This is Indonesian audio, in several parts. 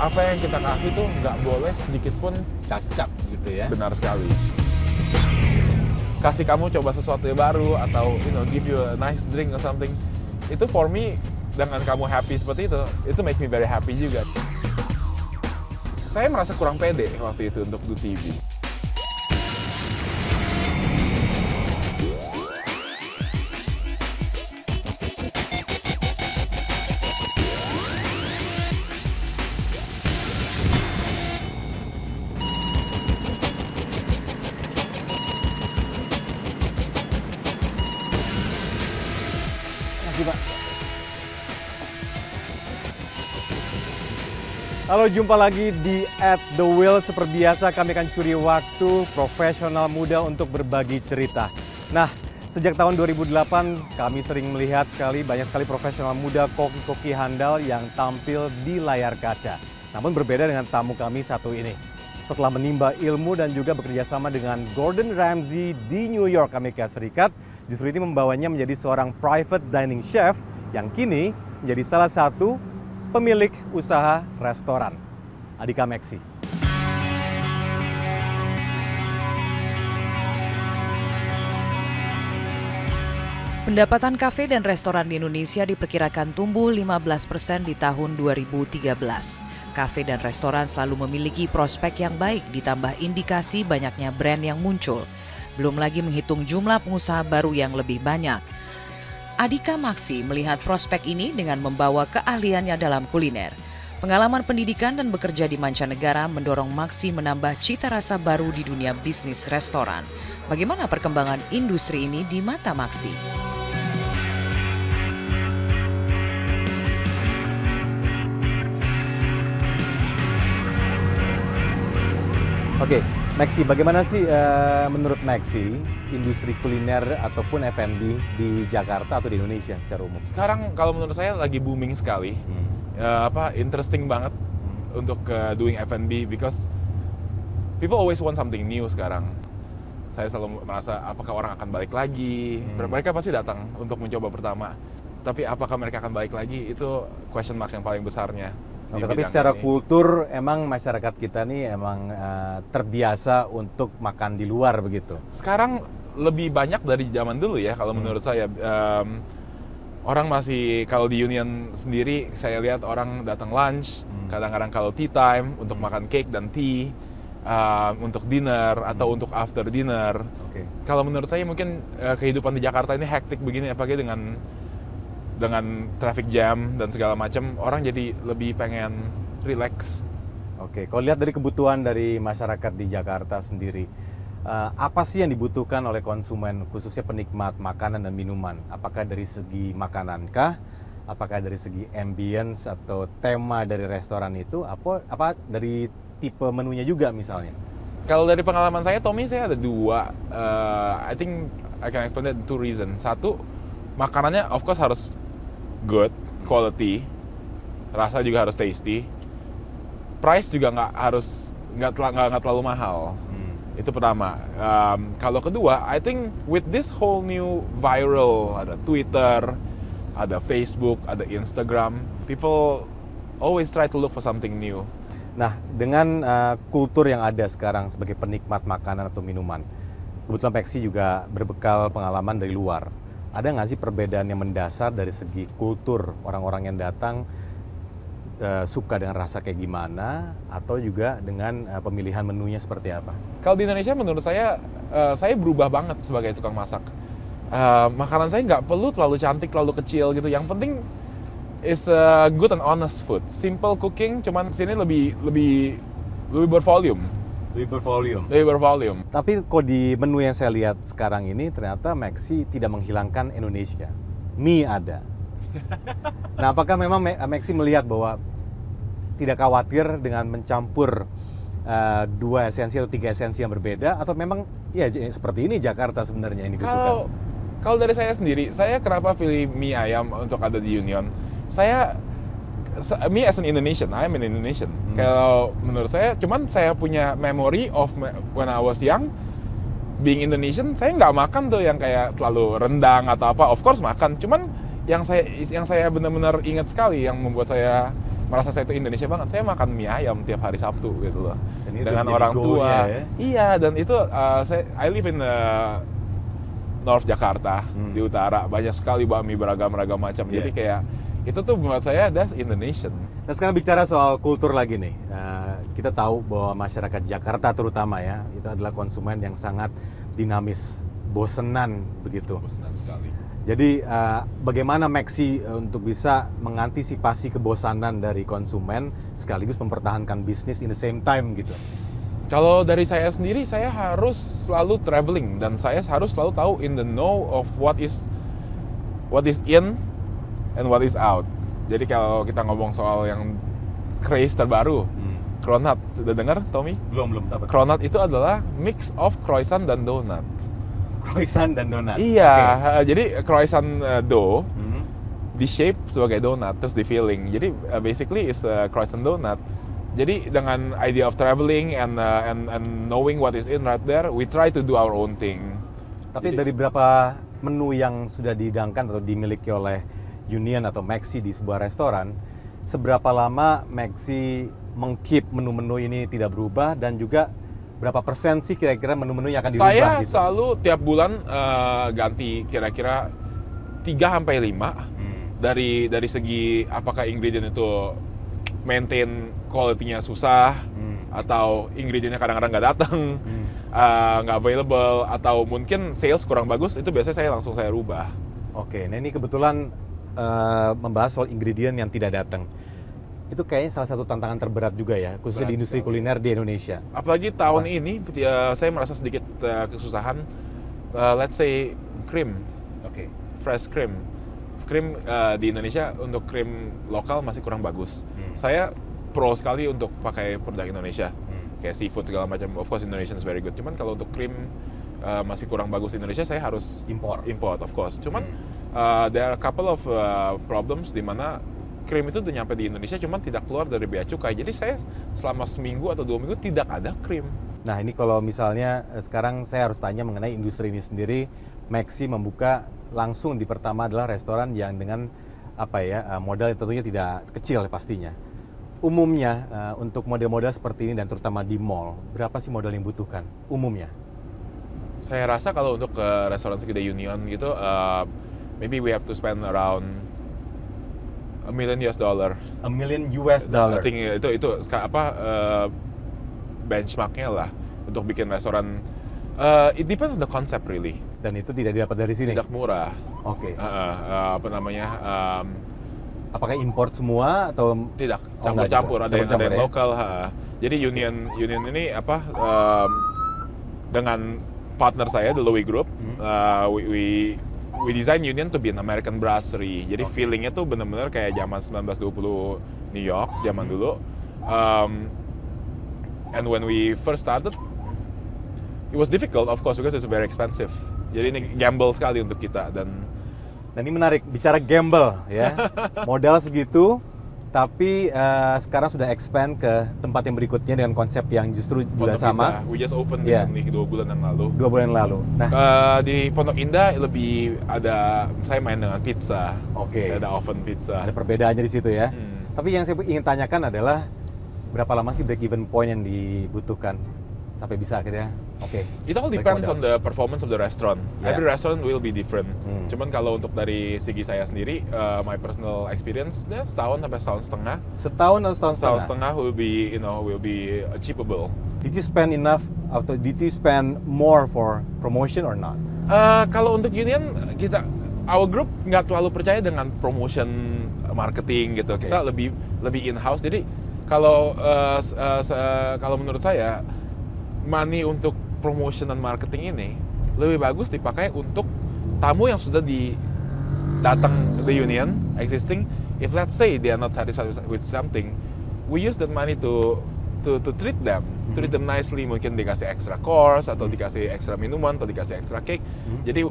apa yang kita kasih tuh nggak boleh sedikit pun Cacat gitu ya. benar sekali. Kasih kamu coba sesuatu yang baru atau give you a nice drink or something, itu for me dengan kamu happy seperti itu make me very happy juga. Saya merasa kurang pede waktu itu untuk do TV. Pak. Halo, jumpa lagi di At The Wheel. Seperti biasa kami akan curi waktu profesional muda untuk berbagi cerita. Nah, sejak tahun 2008 kami sering melihat banyak sekali profesional muda koki-koki handal yang tampil di layar kaca. Namun berbeda dengan tamu kami satu ini. Setelah menimba ilmu dan juga bekerja sama dengan Gordon Ramsay di New York, Amerika Serikat, justru ini membawanya menjadi seorang private dining chef yang kini menjadi salah satu pemilik usaha restoran, Andika Maksi. Pendapatan kafe dan restoran di Indonesia diperkirakan tumbuh 15% di tahun 2013. Kafe dan restoran selalu memiliki prospek yang baik ditambah indikasi banyaknya brand yang muncul. Belum lagi menghitung jumlah pengusaha baru yang lebih banyak. Andika Maksi melihat prospek ini dengan membawa keahliannya dalam kuliner. Pengalaman pendidikan dan bekerja di mancanegara mendorong Maksi menambah cita rasa baru di dunia bisnis restoran. Bagaimana perkembangan industri ini di mata Maksi? Oke, Maksi, bagaimana sih menurut Maksi industri kuliner ataupun F&B di Jakarta atau di Indonesia secara umum? Sekarang kalau menurut saya lagi booming sekali, interesting banget untuk doing F&B because people always want something new sekarang. Saya selalu merasa apakah orang akan balik lagi? Mereka pasti datang untuk mencoba pertama, tapi apakah mereka akan balik lagi? Itu question mark yang paling besarnya. Oke, tapi secara kultur emang masyarakat kita nih emang terbiasa untuk makan di luar begitu. Sekarang lebih banyak dari zaman dulu ya kalau menurut saya. Orang masih, kalau di Union sendiri saya lihat orang datang lunch, kadang-kadang kalau tea time untuk makan cake dan tea, untuk dinner atau untuk after dinner. Oke. Kalau menurut saya mungkin kehidupan di Jakarta ini hektik begini, apalagi dengan traffic jam dan segala macam, orang jadi lebih pengen relax. Oke, kalau lihat dari kebutuhan dari masyarakat di Jakarta sendiri, apa sih yang dibutuhkan oleh konsumen, khususnya penikmat makanan dan minuman? Apakah dari segi makanankah? Apakah dari segi ambience atau tema dari restoran itu? Apa dari tipe menunya juga misalnya? Kalau dari pengalaman saya, Tommy, saya ada dua. I think I can explain that two reasons. Satu, makanannya of course harus good, quality, rasa juga harus tasty, price juga nggak terlalu mahal. Itu pertama. Kalau kedua, I think with this whole new viral, ada Twitter, ada Facebook, ada Instagram, people always try to look for something new. Nah, dengan kultur yang ada sekarang sebagai penikmat makanan atau minuman, kebetulan Maksi juga berbekal pengalaman dari luar. Ada nggak sih perbedaan yang mendasar dari segi kultur orang-orang yang datang suka dengan rasa kayak gimana, atau juga dengan pemilihan menunya seperti apa? Kalau di Indonesia menurut saya berubah banget sebagai tukang masak. Makanan saya nggak perlu terlalu cantik, terlalu kecil gitu. Yang penting is good and honest food. Simple cooking, cuman sini lebih bervolume. Lebih bervolume. Tapi kok di menu yang saya lihat sekarang ini ternyata Maksi tidak menghilangkan Indonesia. Mie ada. Nah, apakah memang Maksi melihat bahwa tidak khawatir dengan mencampur dua esensi atau tiga esensi yang berbeda, atau memang ya seperti ini Jakarta sebenarnya ini dibutuhkan? Kalau dari saya sendiri, saya kenapa pilih mie ayam untuk ada di Union? Me as an Indonesian, I am an Indonesian. Kalau menurut saya, cuman saya punya memory of when I was young, being Indonesian, saya nggak makan tuh yang kayak terlalu rendang atau apa. Of course makan, cuman yang saya benar-benar ingat sekali, yang membuat saya merasa saya itu Indonesia banget. Saya makan mie ayam tiap hari Sabtu gitu loh. Dan itu Dengan jadi orang tua. goalnya, ya? Iya, dan itu I live in North Jakarta di utara. Banyak sekali bakmi beragam-ragam macam. Yeah. Jadi kayak itu tuh buat saya that's Indonesian. Nah sekarang bicara soal kultur lagi nih, kita tahu bahwa masyarakat Jakarta terutama ya, itu adalah konsumen yang sangat dinamis, bosenan begitu. Senang sekali. Jadi bagaimana Maxi untuk bisa mengantisipasi kebosanan dari konsumen sekaligus mempertahankan bisnis in the same time gitu? Kalau dari saya sendiri, saya harus selalu traveling dan saya harus selalu tahu in the know of what is in and what is out. Jadi kalau kita ngomong soal yang craze terbaru, Cronut, udah dengar Tommy? Belum dapat. Cronut itu adalah mix of croissant dan donat. Croissant dan donat. Iya, Oke. jadi croissant dough di shape sebagai donat terus di filling. Jadi basically is a croissant donut. Jadi dengan idea of traveling and knowing what is in right there, we try to do our own thing. Tapi Jadi- dari berapa menu yang sudah dihidangkan atau dimiliki oleh Union atau Maxi di sebuah restoran, seberapa lama Maxi meng-keep menu-menu ini tidak berubah dan juga berapa persen sih kira-kira menu-menu yang akan dirubah Saya gitu? selalu tiap bulan ganti kira-kira 3-5 dari segi apakah ingredient itu maintain quality-nya susah atau ingredientnya kadang-kadang nggak datang, nggak available atau mungkin sales kurang bagus, itu biasanya saya rubah. Oke, nah ini kebetulan membahas soal ingredient yang tidak datang. Itu kayaknya salah satu tantangan terberat juga ya, khususnya di Berat industri sekali. kuliner di Indonesia. Apalagi tahun ini saya merasa sedikit kesusahan. Let's say cream, Oke. fresh cream. Krim di Indonesia untuk krim lokal masih kurang bagus. Saya pro sekali untuk pakai produk Indonesia, kayak seafood segala macam. Of course Indonesian is very good. Cuman kalau untuk krim masih kurang bagus di Indonesia, saya harus import of course. Cuman there are a couple of problems di mana krim itu udah nyampe di Indonesia, cuman tidak keluar dari bea cukai. Jadi saya selama seminggu atau 2 minggu tidak ada krim. Nah ini kalau misalnya sekarang saya harus tanya mengenai industri ini sendiri. Maxi membuka langsung di pertama adalah restoran yang dengan modal yang tentunya tidak kecil pastinya. Umumnya untuk model-model seperti ini dan terutama di mall, berapa sih modal yang dibutuhkan umumnya? Saya rasa kalau untuk restoran segede Union gitu, maybe we have to spend around $1 million. $1 million. I think itu benchmarknya lah untuk bikin restoran. It depends on the concept really. Dan itu tidak didapat dari sini? Tidak murah. Oke. Apakah import semua atau? Tidak, enggak campur-campur. juga. Ada yang Campur-campur ya? lokal. Jadi Union ini dengan partner saya, the Louis Group, we design Union to be an American brasserie. Jadi feelingnya tuh benar-benar kayak zaman 1920 New York zaman dulu. And when we first started, it was difficult of course because it's very expensive. Jadi ini gamble sekali untuk kita dan ini menarik, bicara gamble ya. Modal segitu, tapi sekarang sudah expand ke tempat yang berikutnya dengan konsep yang justru juga Pondok sama. Indah. We just opened Yeah. recently 2 bulan yang lalu. 2 bulan yang lalu. Nah, Di Pondok Indah lebih saya main dengan pizza. Oke. Saya ada oven pizza. ada perbedaannya di situ ya. Tapi yang saya ingin tanyakan adalah berapa lama sih break even point yang dibutuhkan sampai bisa akhirnya It all balik depends modal. on the performance of the restaurant. Yeah. Every restaurant will be different. Cuman kalau untuk dari segi saya sendiri, my personal experience, setahun sampai setahun setengah. Setahun atau setahun Setahun setengah? setengah will be achievable. Did you spend enough atau did you spend more for promotion or not? Kalau untuk Union, our group nggak terlalu percaya dengan promotion marketing gitu. Kita lebih in-house. Jadi kalau menurut saya, money untuk promotion dan marketing ini lebih bagus dipakai untuk tamu yang sudah datang the Union existing. If let's say they are not satisfied with something, we use that money to treat them nicely. Mungkin dikasih extra course atau dikasih extra minuman atau dikasih extra cake. Jadi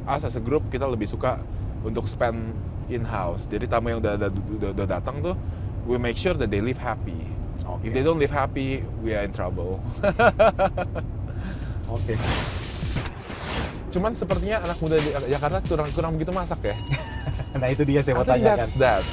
as a group kita lebih suka untuk spend in house. Jadi tamu yang udah datang tuh, we make sure that they live happy. If they don't live happy, we are in trouble. Cuman sepertinya anak muda di Jakarta kurang begitu masak ya. Nah itu dia saya mau I think tanyakan. that's that.